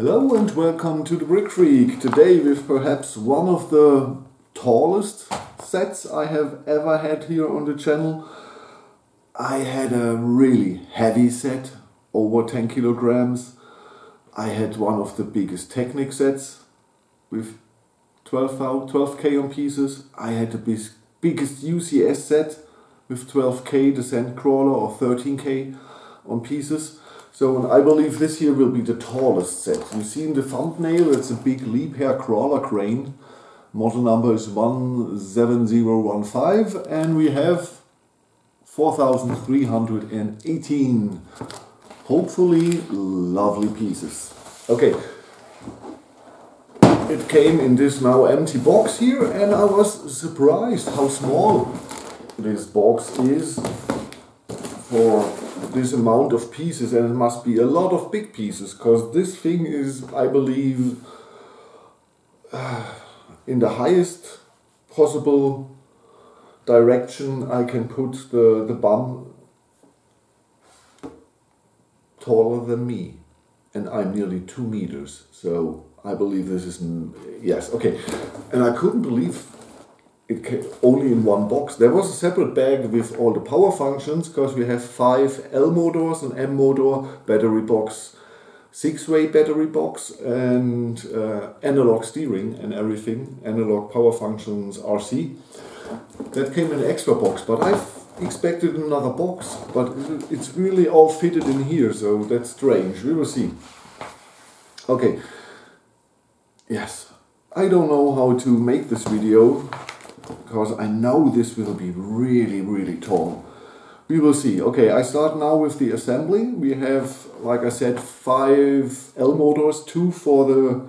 Hello and welcome to the Brick Freak. Today with perhaps one of the tallest sets I have ever had here on the channel. I had a really heavy set, over 10 kilograms. I had one of the biggest Technic sets with 12K on pieces. I had the biggest UCS set with 12K, the Sandcrawler, or 13K on pieces. So I believe this here will be the tallest set. You see in the thumbnail it's a big Liebherr crawler crane. Model number is 17015 and we have 4,318 hopefully lovely pieces. Okay, it came in this now empty box here and I was surprised how small this box is for this amount of pieces, and it must be a lot of big pieces because this thing is, I believe, in the highest possible direction I can put the bum taller than me, and I'm nearly 2 meters, so I believe this is, yes, okay. And I couldn't believe it came only in one box. There was a separate bag with all the power functions because we have 5 L motors, an M motor, battery box, 6-way battery box, and analog steering and everything, analog power functions RC. That came in an extra box, but I've expected another box, but it's really all fitted in here, so that's strange. We will see. Okay, yes, I don't know how to make this video because I know this will be really tall. We will see. Okay, I start now with the assembly. We have, like I said, 5 L motors, 2 for the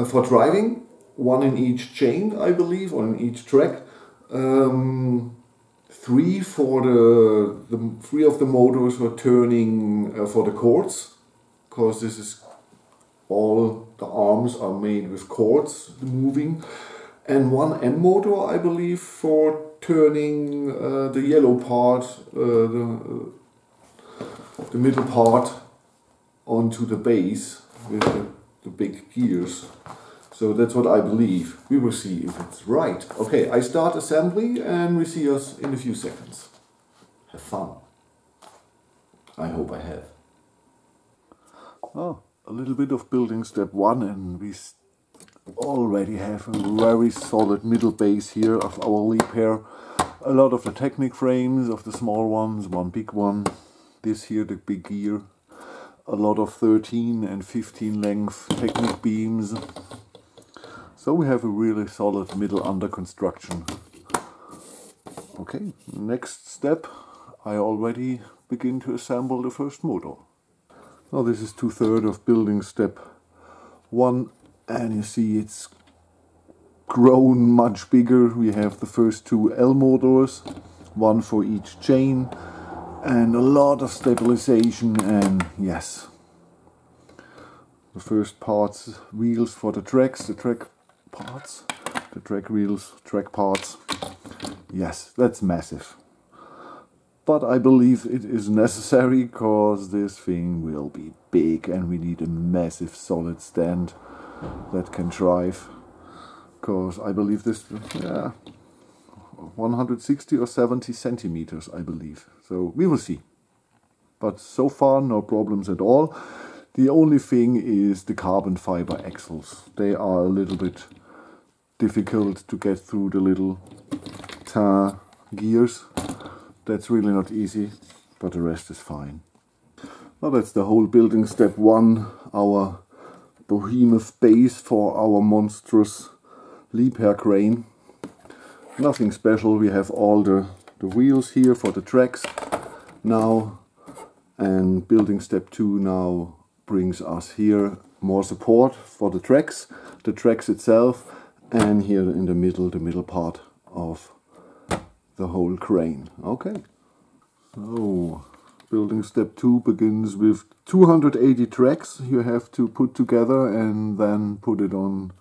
for driving, 1 in each chain, I believe, or in each track. 3 for the 3 of the motors for turning for the cords, because this is all the arms are made with cords moving. And 1 M motor, I believe, for turning the yellow part, the middle part onto the base with the big gears. So that's what I believe. We will see if it's right. Okay, I start assembly and we see us in a few seconds. Have fun. I hope I have. Oh, a little bit of building step 1 and we already have a very solid middle base here of our Liebherr. A lot of the Technic frames, of the small ones, 1 big one, this here the big gear, a lot of 13 and 15 length Technic beams. So we have a really solid middle under construction. Okay, next step, I already begin to assemble the first motor. Now this is 2/3 of building step 1. And you see it's grown much bigger. We have the first 2 L motors, 1 for each chain, and a lot of stabilization. And yes, the first parts, wheels for the tracks, the track parts, the track wheels, track parts. Yes, that's massive. But I believe it is necessary because this thing will be big and we need a massive solid stand that can drive, because I believe this, yeah, 160 or 70 centimeters, I believe. So we will see. But so far no problems at all. The only thing is the carbon fiber axles. They are a little bit difficult to get through the little gears. That's really not easy, but the rest is fine. Well, that's the whole building step 1, our behemoth base for our monstrous Liebherr crane. Nothing special. We have all the wheels here for the tracks now, and building step 2 now brings us here more support for the tracks itself, and here in the middle part of the whole crane. Okay, so building step 2 begins with 280 tracks you have to put together and then put it on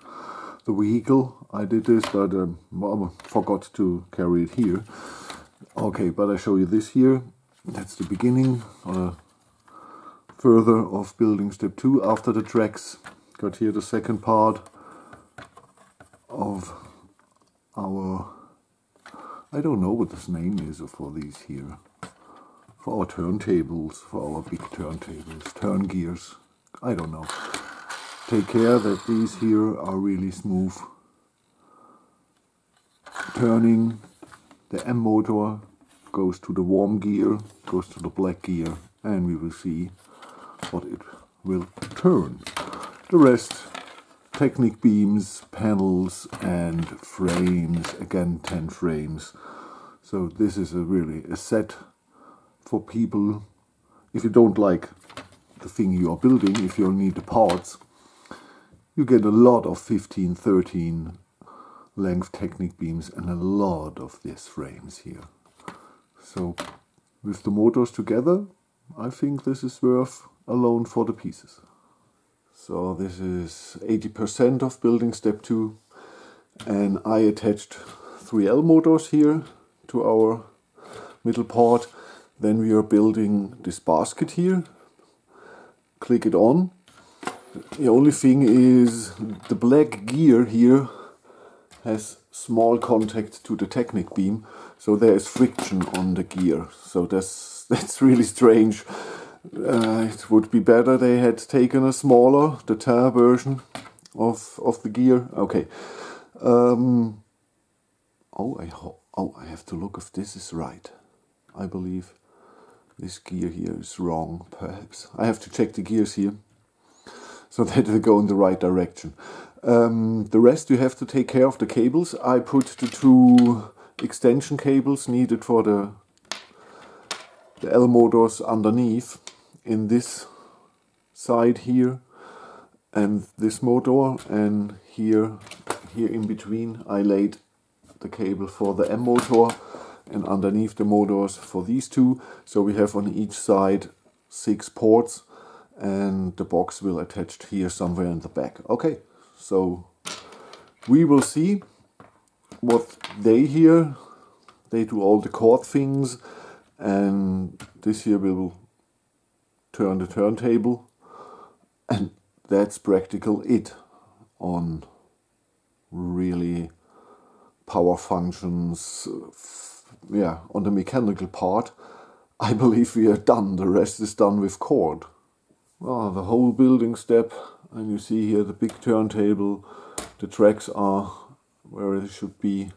the vehicle. I did this, but well, forgot to carry it here. Okay, but I show you this here. That's the beginning. further of building step 2 after the tracks. Got here the second part of our, I don't know what this name is for these here, for our turntables, for our big turntables, turn gears, I don't know. Take care that these here are really smooth turning. The M motor goes to the warm gear, goes to the black gear, and we will see what it will turn. The rest, Technic beams, panels and frames, again 10 frames. So this is really a set for people, if you don't like the thing you are building, if you need the parts, you get a lot of 15, 13 length Technic beams and a lot of these frames here. So with the motors together, I think this is worth a loan for the pieces. So this is 80% of building step 2, and I attached 3L motors here to our middle part. Then we are building this basket here. Click it on. The only thing is the black gear here has small contact to the Technic beam, so there is friction on the gear. So that's really strange. It would be better they had taken a smaller, the TAR version of the gear. Okay. I have to look if this is right. I believe this gear here is wrong, perhaps. I have to check the gears here so that they go in the right direction. The rest you have to take care of the cables. I put the 2 extension cables needed for the L motors underneath in this side here and this motor, and here in between I laid the cable for the M motor and underneath the motors for these 2. So we have on each side 6 ports, and the box will attach here somewhere in the back. Okay, so we will see what they do all the cord things, and this here will turn the turntable, and that's practical it on really power functions. Yeah, on the mechanical part I believe we are done. The rest is done with cord. Well, the whole building step, and you see here the big turntable, the tracks are where they should be.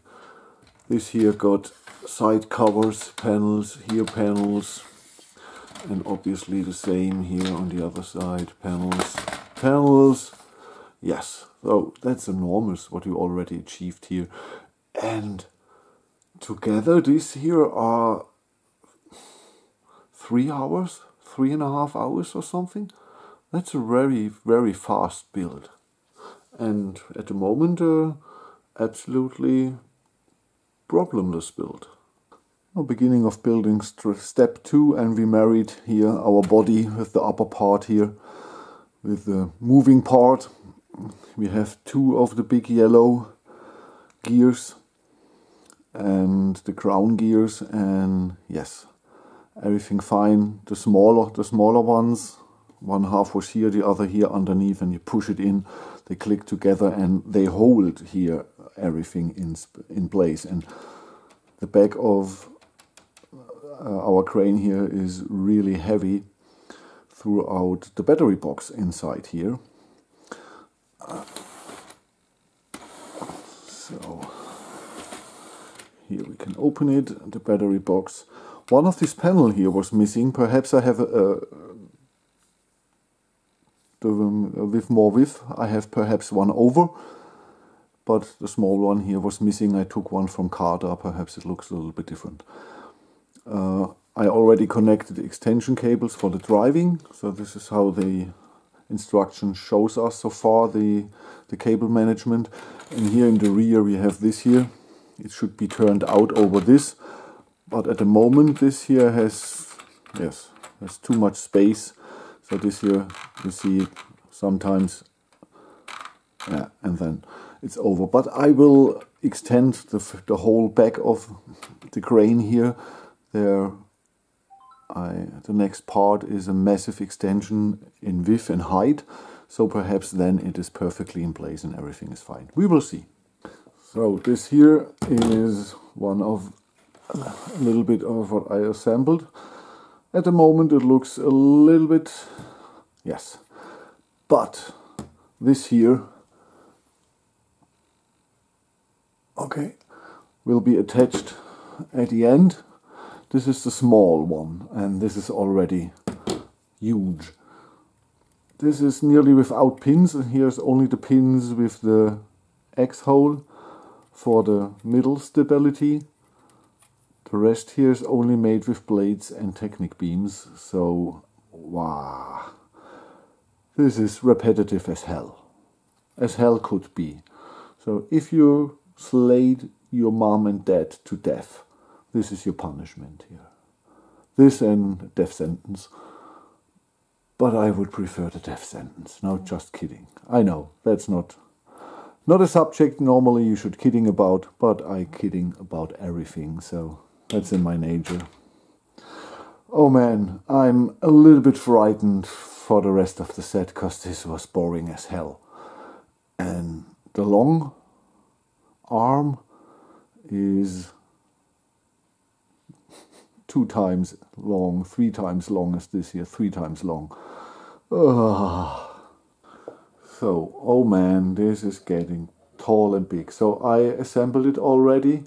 This here got side covers, panels, here panels, and obviously the same here on the other side, panels, yes. So that's enormous what you already achieved here. And together these here are 3 hours, 3.5 hours or something. That's a very, very fast build. And at the moment, absolutely problemless build. Now, beginning of building step 2, and we married here our body with the upper part here with the moving part. We have 2 of the big yellow gears and the crown gears, and yes, everything fine. The smaller ones, one half was here, the other here underneath, and you push it in, they click together and they hold here everything in place. And the back of our crane here is really heavy throughout the battery box inside here. So here we can open it, the battery box. One of this panel here was missing. Perhaps I have with more width. I have perhaps one over, but the small one here was missing. I took one from Carter. Perhaps it looks a little bit different. I already connected the extension cables for the driving. So this is how the instruction shows us so far, the cable management. And here in the rear we have this here. It should be turned out over this, but at the moment this here has too much space. So this here, you see it sometimes, yeah, and then it's over. But I will extend the whole back of the crane here. There the next part is a massive extension in width and height, so perhaps then it is perfectly in place and everything is fine. We will see. So this here is one of a little bit of what I assembled. At the moment it looks a little bit, yes, but this here, okay, will be attached at the end. This is the small one, and this is already huge. This is nearly without pins, and here's only the pins with the X-hole for the middle stability. The rest here is only made with blades and Technic beams, so wow. This is repetitive as hell could be. So if you slayed your mom and dad to death, this is your punishment here. This and death sentence. But I would prefer the death sentence. No, just kidding. I know, that's not a subject normally you should kidding about, but I kidding about everything, so that's in my nature. Oh man, I'm a little bit frightened for the rest of the set, because this was boring as hell. And the long arm is 2 times long, 3 times long as this here, 3 times long. So, oh man, this is getting tall and big. So I assembled it already.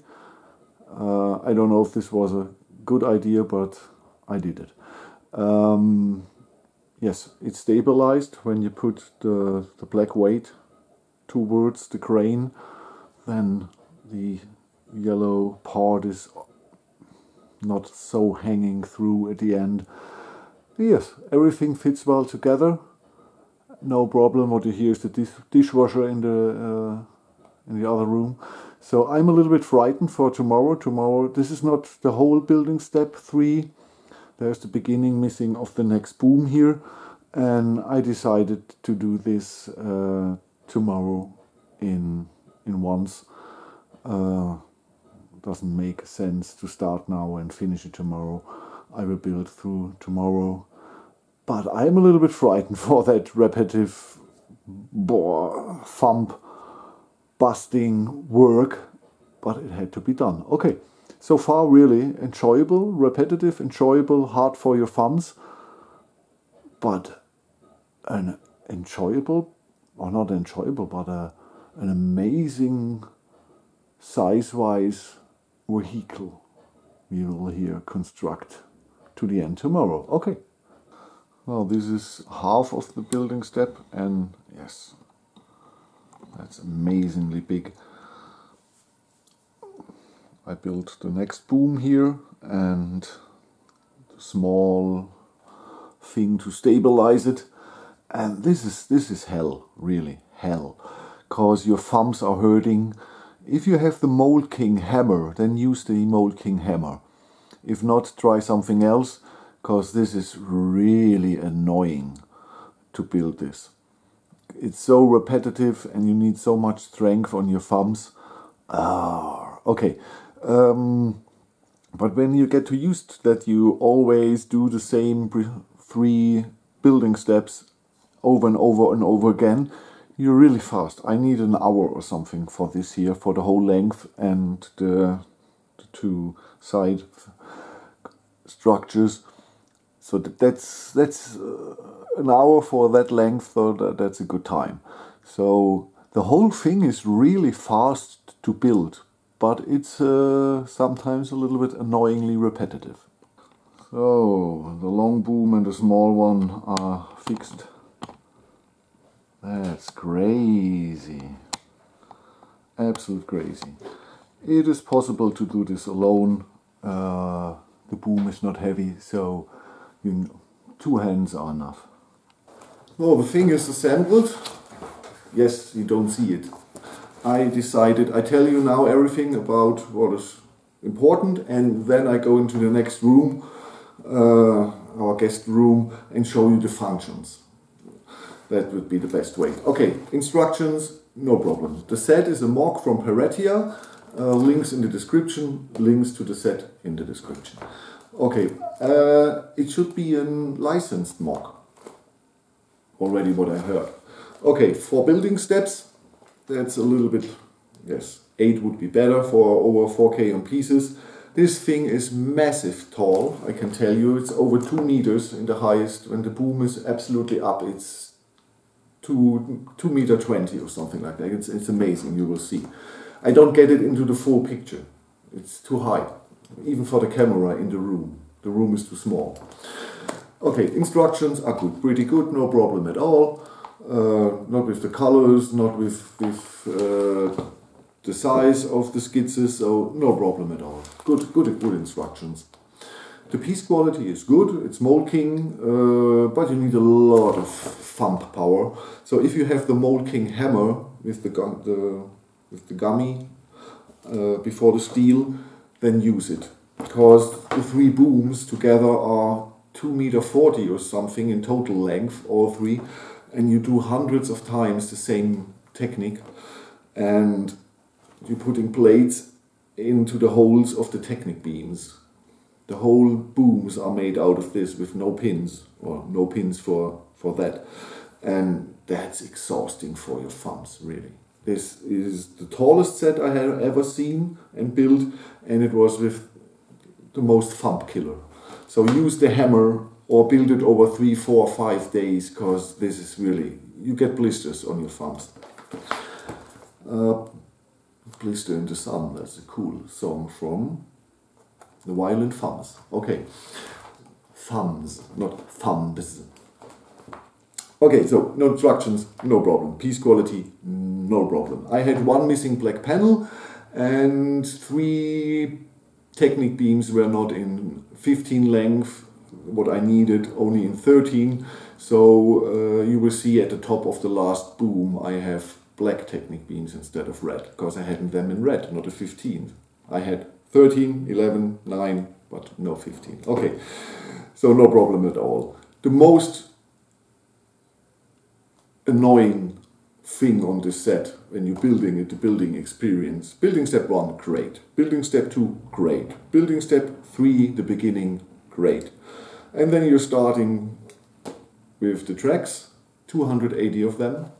I don't know if this was a good idea, but I did it. Yes, it's stabilized when you put the black weight towards the crane. Then the yellow part is not so hanging through at the end. Yes, everything fits well together. No problem. What you hear is the dishwasher in the other room. So I'm a little bit frightened for tomorrow. Tomorrow, this is not the whole building step 3. There's the beginning missing of the next boom here. And I decided to do this tomorrow in once. Doesn't make sense to start now and finish it tomorrow. I will build through tomorrow. But I'm a little bit frightened for that repetitive thump busting work, but it had to be done. Okay, so far really enjoyable, repetitive, enjoyable, hard for your thumbs, but an enjoyable, or not enjoyable, but an amazing size-wise vehicle we will here construct to the end tomorrow. Okay. Well, this is half of the building step, and yes, that's amazingly big. I built the next boom here and the small thing to stabilize it, and this is hell, really hell, cause your thumbs are hurting. If you have the Mould King hammer, then use the Mould King hammer. If not, try something else, because this is really annoying to build this. It's so repetitive and you need so much strength on your thumbs. Okay. But when you get to used that you always do the same 3 building steps over and over and over again, you're really fast. I need an hour or something for this here, for the whole length and the 2 side structures. So that's an hour for that length, so that's a good time. So the whole thing is really fast to build, but it's sometimes a little bit annoyingly repetitive. So the long boom and the small one are fixed. That's crazy. Absolute crazy. It is possible to do this alone. The boom is not heavy, so 2 hands are enough. Well, the thing is assembled. Yes, you don't see it. I tell you now everything about what is important, and then I go into the next room, our guest room, and show you the functions. That would be the best way. Okay, instructions, no problem. The set is a mock from Heretia. Links in the description, links to the set in the description. Okay, it should be a licensed mock. Already what I heard. Okay, for building steps, that's a little bit, yes, 8 would be better for over 4K on pieces. This thing is massive tall, I can tell you. It's over 2 meters in the highest. When the boom is absolutely up, it's 2 meter 20 or something like that. It's amazing, you will see. I don't get it into the full picture. It's too high, even for the camera in the room. The room is too small. Okay, instructions are good, pretty good, no problem at all. Not with the colors, not with the size of the sketches, so no problem at all. Good instructions. The piece quality is good, it's Mould King, but you need a lot of thumb power. So if you have the Mould King hammer with the gummy before the steel, then use it. Because the 3 booms together are 2 meter 40 or something in total length, all 3, and you do hundreds of times the same technique, and you're putting plates into the holes of the technique beams. The whole booms are made out of this with no pins, or no pins for that, and that's exhausting for your thumbs, really. This is the tallest set I have ever seen and built, and it was with the most thumb killer. So use the hammer or build it over 3, 4, 5 days, because this is really, you get blisters on your thumbs. Blister in the Sun, that's a cool song from the Violent Thumbs. Okay, thumbs, not thumbs. Okay, so no instructions, no problem. Piece quality, no problem. I had 1 missing black panel and 3 technique beams were not in 15 length, what I needed, only in 13. So you will see at the top of the last boom I have black technique beams instead of red, because I had them in red, not a 15. I had 13, 11, 9, but no 15. Okay, so no problem at all. The most annoying thing on this set when you're building it, the building experience. Building step 1, great. Building step 2, great. Building step 3, the beginning, great. And then you're starting with the tracks, 280 of them.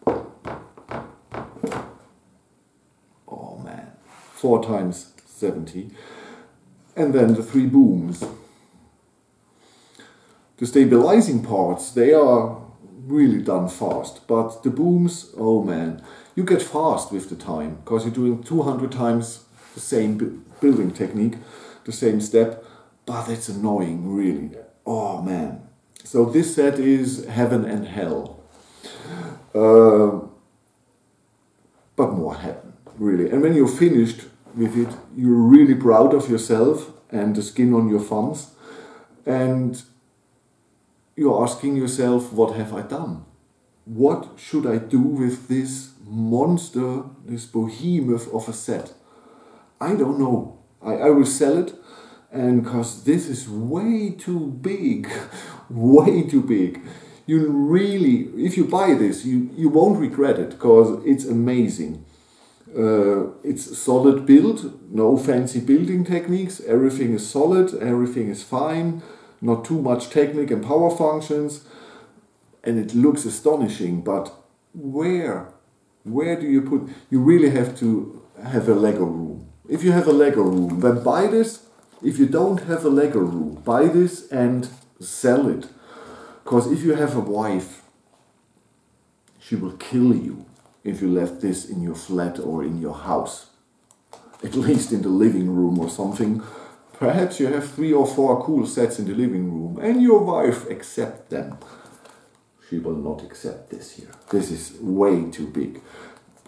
Oh man, 4 times 70. And then the 3 booms. The stabilizing parts, they are really done fast, but the booms, oh man, you get fast with the time, because you're doing 200 times the same building technique, the same step, but it's annoying, really. Oh man. So this set is heaven and hell. But more heaven, really. And when you're finished with it, you're really proud of yourself and the skin on your thumbs, and you're asking yourself, what have I done? What should I do with this monster, this behemoth of a set? I don't know. I will sell it, and because this is way too big, way too big. You really, if you buy this, you won't regret it, because it's amazing. It's solid build, no fancy building techniques, everything is solid, everything is fine. Not too much technique and power functions, and it looks astonishing, but where do you put, you really have to have a Lego room. If you have a Lego room, then buy this. If you don't have a Lego room, buy this and sell it. Because if you have a wife, she will kill you if you left this in your flat or in your house. At least in the living room or something. Perhaps you have 3 or 4 cool sets in the living room and your wife accepts them. She will not accept this here. This is way too big.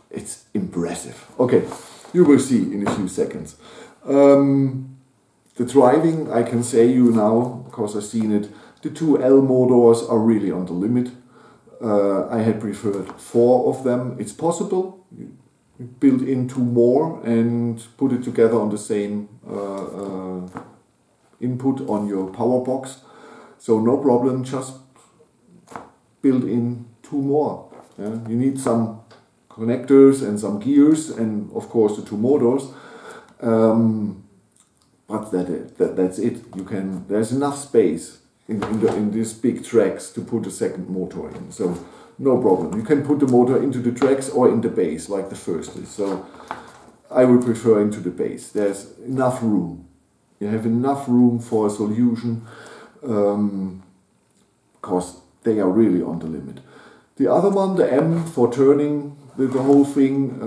It's impressive. Okay, you will see in a few seconds. The driving, I can say you now, because I've seen it, the 2 L motors are really on the limit. I had preferred 4 of them. It's possible. You build in 2 more and put it together on the same input on your power box. So no problem, just build in 2 more. Yeah? You need some connectors and some gears and of course the 2 motors. but that's it. There's enough space in these big tracks to put a second motor in, so no problem. You can put the motor into the tracks or in the base like the first is. So I would prefer into the base. There's enough room. You have enough room for a solution, because they are really on the limit. The other one, the M for turning the whole thing,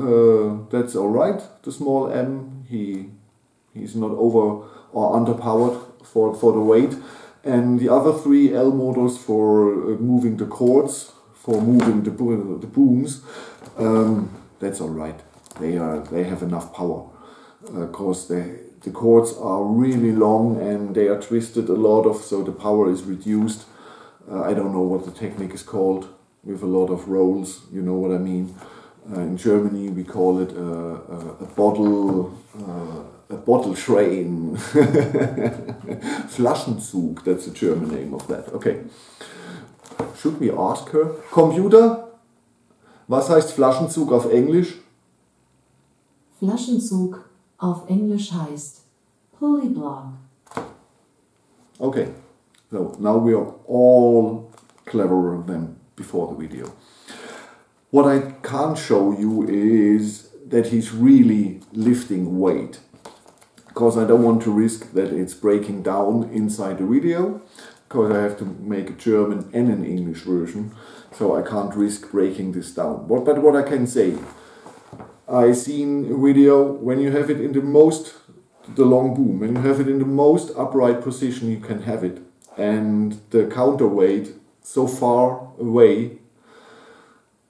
that's alright. The small M, he's not over or underpowered for the weight. And the other three L motors for moving the cords, for moving the booms, that's alright. They have enough power, because the cords are really long and they are twisted a lot so the power is reduced. I don't know what the technique is called, with a lot of rolls, you know what I mean. In Germany we call it a bottle train. Flaschenzug, that's the German name of that. Okay. Should we ask her? Computer, was heißt Flaschenzug auf Englisch? Flaschenzug auf Englisch heißt pulley block. Okay, so now we are all cleverer than before the video. What I can't show you is that he's really lifting weight, because I don't want to risk that it's breaking down inside the video, because I have to make a German and an English version, so I can't risk breaking this down. But what I can say, I seen a video when you have it in the long boom, when you have it in the most upright position you can have it, and the counterweight so far away,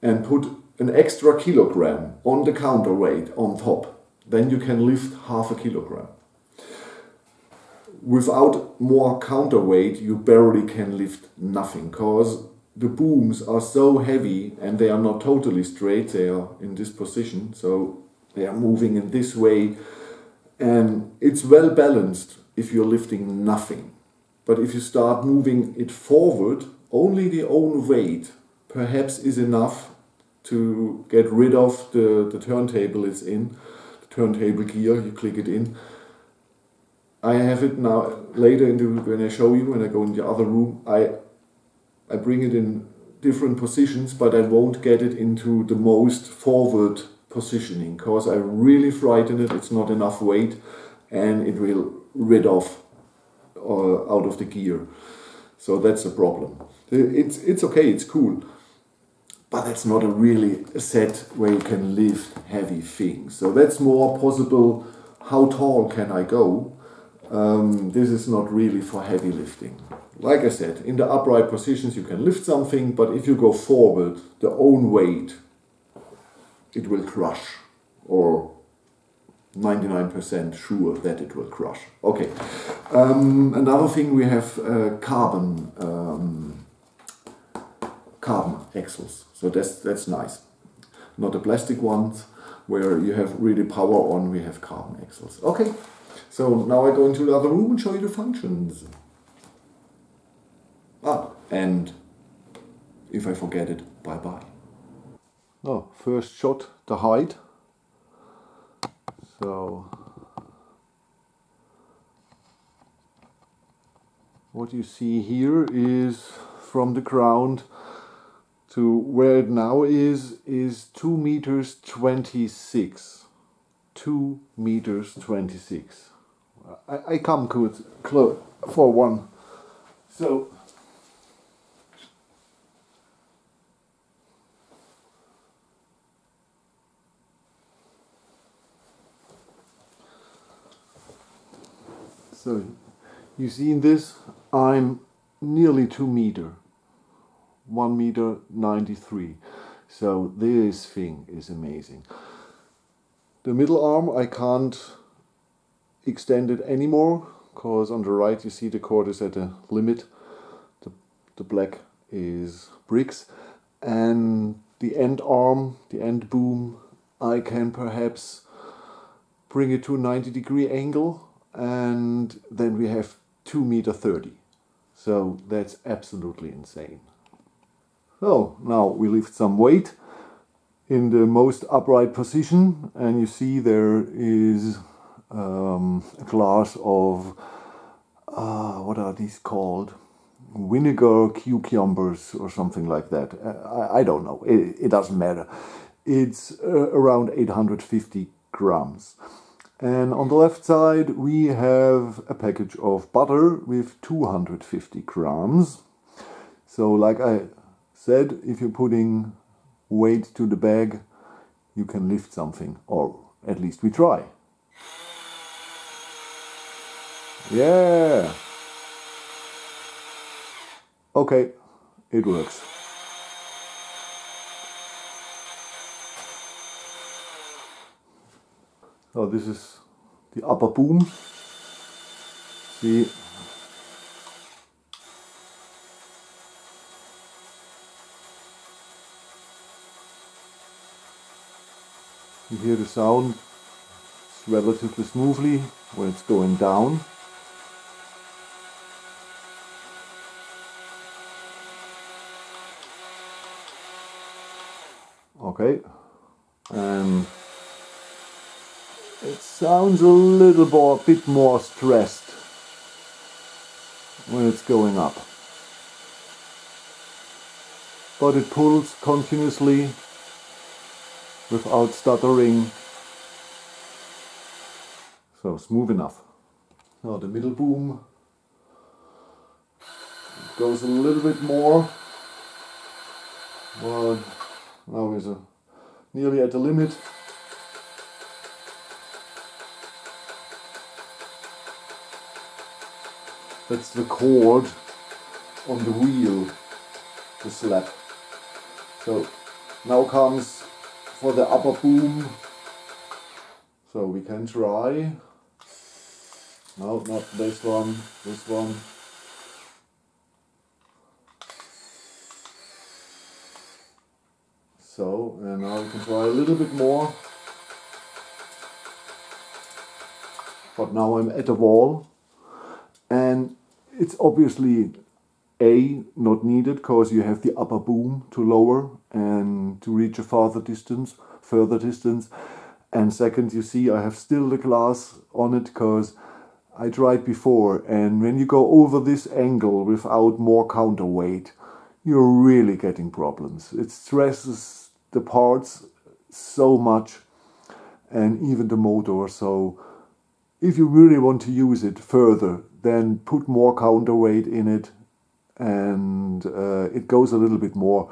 and put an extra kilogram on the counterweight on top, then you can lift half a kilogram. Without more counterweight you barely can lift nothing, because the booms are so heavy and they are not totally straight, they are in this position, so they are moving in this way, and it's well balanced if you're lifting nothing. But if you start moving it forward, only the own weight perhaps is enough to get rid of the turntable it's in, the turntable gear, you click it in. I have it now later when I show you, when I go in the other room, I bring it in different positions, but I won't get it into the most forward positioning, because I'm really frightened it's not enough weight and it will rid off out of the gear. So that's a problem. It's okay, it's cool, but that's not really a set where you can lift heavy things. So that's more possible, how tall can I go? This is not really for heavy lifting. Like I said, in the upright positions you can lift something, but if you go forward, the own weight, it will crush, or 99% sure that it will crush. Okay, another thing, we have carbon axles, so that's nice. Not the plastic ones where you have really power on, we have carbon axles. Okay, so now I go into the other room and show you the functions. And if I forget it, bye bye. Oh, first shot, the height. So what you see here is from the ground to where it now is 2 meters 26. 2 meters 26. I come close for one. So you see in this, I'm nearly 2 meter, 1 meter 93. So this thing is amazing. The middle arm I can't extend it anymore, because on the right you see the cord is at a limit. The black is bricks, and the end arm, the end boom, I can perhaps bring it to a 90-degree angle, and then we have 2 meter 30. So that's absolutely insane. So now we lift some weight in the most upright position, and you see there is a glass of, what are these called? Vinegar cucumbers or something like that. I don't know. It doesn't matter. It's around 850 grams. And on the left side we have a package of butter with 250 grams. So like I said, if you're putting weight to the bag, you can lift something, or at least we try. Yeah. Okay, it works. So this is the upper boom. See, you hear the sound. It's relatively smoothly when it's going down. Okay, and it sounds a little bit more stressed when it's going up, but it pulls continuously without stuttering, so smooth enough. Now the middle boom goes a little bit more, but now we're nearly at the limit. That's the cord on the wheel, the slap. So now comes for the upper boom. So we can try. No, not this one, this one. So, and now we can try a little bit more. But now I'm at the wall. And it's obviously not needed because you have the upper boom to lower and to reach a further distance. And second, you see I have still the glass on it because I tried before, and when you go over this angle without more counterweight, you're really getting problems. It stresses the parts so much, and even the motor. So if you really want to use it further, then put more counterweight in it, and it goes a little bit more,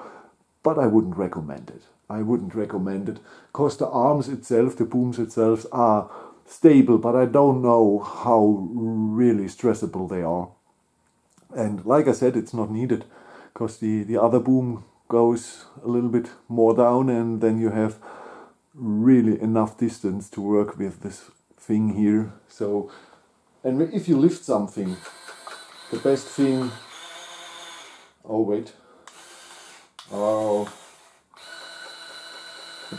but I wouldn't recommend it. I wouldn't recommend it because the arms itself, the booms itself are stable, but I don't know how really stressable they are. And like I said, it's not needed because the other boom goes a little bit more down, and then you have really enough distance to work with this thing here. So, and if you lift something, the best thing, the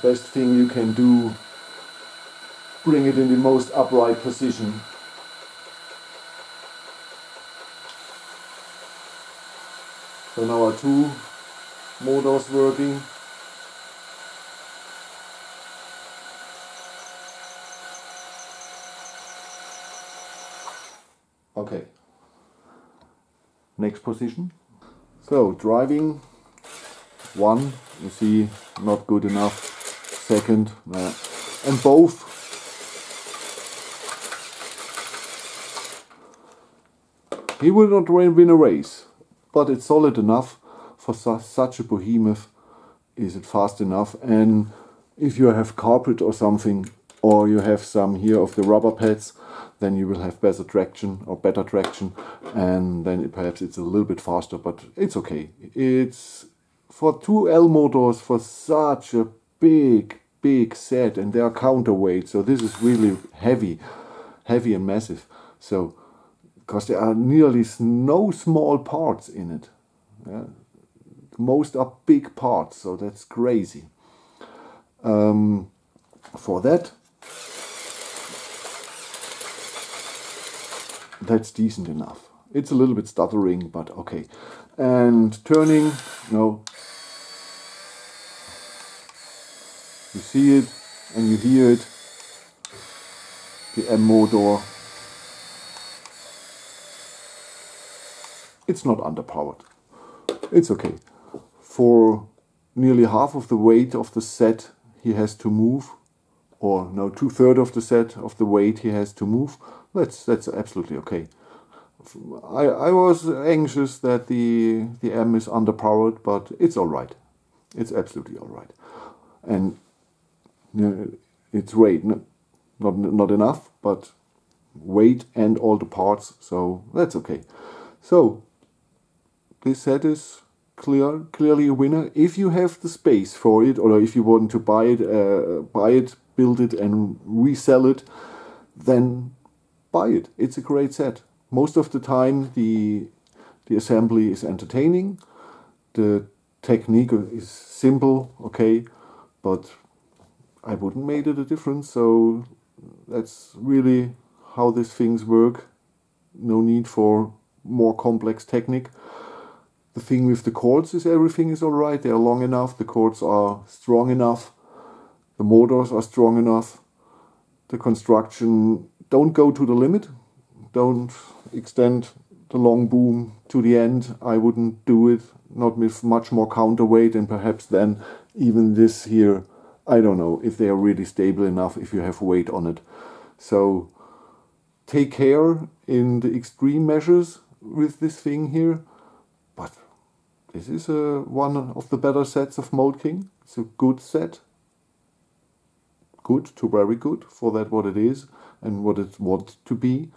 best thing you can do, bring it in the most upright position. So now are two motors working. Okay, next position. So driving, one, you see, not good enough. Second, and both. He will not win a race, but it's solid enough for such a behemoth. Is it fast enough? And if you have carpet or something, or you have some here of the rubber pads, then you will have better traction, and then perhaps it's a little bit faster, but it's okay. It's for 2L motors, for such a big set, and they are counterweight, so this is really heavy and massive. So because there are nearly no small parts in it. Yeah. Most are big parts, so that's crazy. For that, that's decent enough. It's a little bit stuttering, but okay. And turning, no. You see it and you hear it. the M motor. It's not underpowered. It's okay. For nearly half of the weight of the set he has to move, or no, 2/3 of the set of the weight he has to move. That's absolutely okay. I was anxious that the M is underpowered, but it's all right. It's absolutely all right. And its weight, not enough, but weight and all the parts, so that's okay. So this set is clearly a winner. If you have the space for it, or if you want to buy it, build it, and resell it, then buy it. It's a great set. Most of the time, the assembly is entertaining. The technique is simple, okay, but I wouldn't make it a difference. So that's really how these things work. No need for more complex technique. The thing with the cords is everything is alright. They are long enough. The cords are strong enough. The motors are strong enough. The construction, don't go to the limit. Don't extend the long boom to the end. I wouldn't do it. Not with much more counterweight, and perhaps then even this here, I don't know if they are really stable enough if you have weight on it. So take care in the extreme measures with this thing here. But this is one of the better sets of Mould King. It's a good set. Good to very good for that what it is and what it wants to be.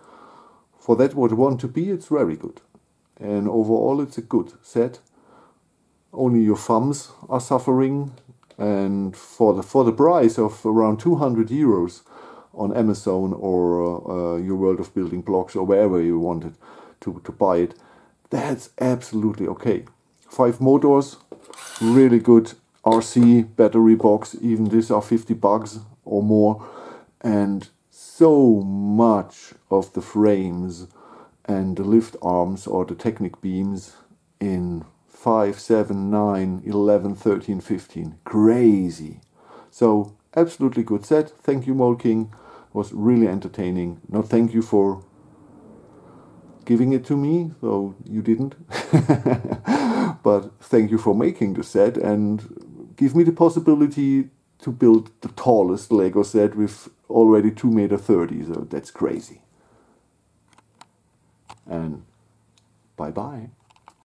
For that what it wants to be, it's very good. And overall it's a good set. Only your thumbs are suffering. And for the price of around 200 euros on Amazon or your World of Building Blocks or wherever you wanted to buy it, that's absolutely okay. 5 motors, really good RC battery box. Even these are $50 or more. And so much of the frames and the lift arms or the Technic beams in 5, 7, 9, 11, 13, 15. Crazy. So absolutely good set. Thank you, Mould King. It was really entertaining. No, thank you for giving it to me, though you didn't. But thank you for making the set and give me the possibility to build the tallest Lego set with already 2.30 meters. So that's crazy. And bye-bye.